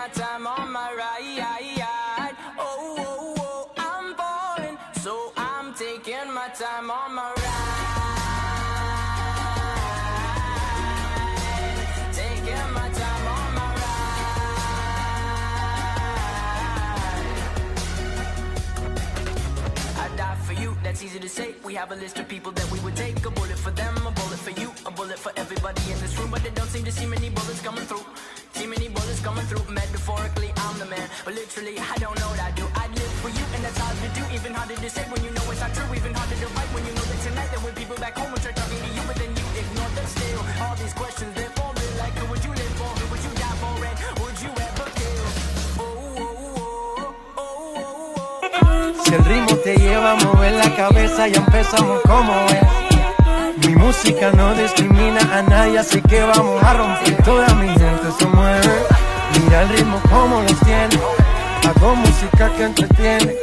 my time on my ride. Oh, oh, oh, I'm falling, so I'm taking my time on my ride. Taking my time on my ride. I die for you, that's easy to say. We have a list of people that we would take. A bullet for them, a bullet for you, a bullet for everybody in this room. But they don't seem to see many bullets coming through. See many bullets coming through. Metaphorically, I'm the man, but literally, I don't know what I do. I'd live for you, and that's hard to do. Even harder to say when you know it's not true. Even harder to write when you know that tonight there were people back home who tried talking to you, but then you ignore them still. All these questions, they're forming like, who would you live for? Who would you die for? And would you ever kill? Oh, oh, oh, oh, oh, oh. Si el ritmo te lleva a mover la cabeza, ya empezamos como es. Mi música no discrimina a nadie, así que vamos a romper. Toda mi gente se mueve, mira el ritmo como los tiene. Hago música que entretiene.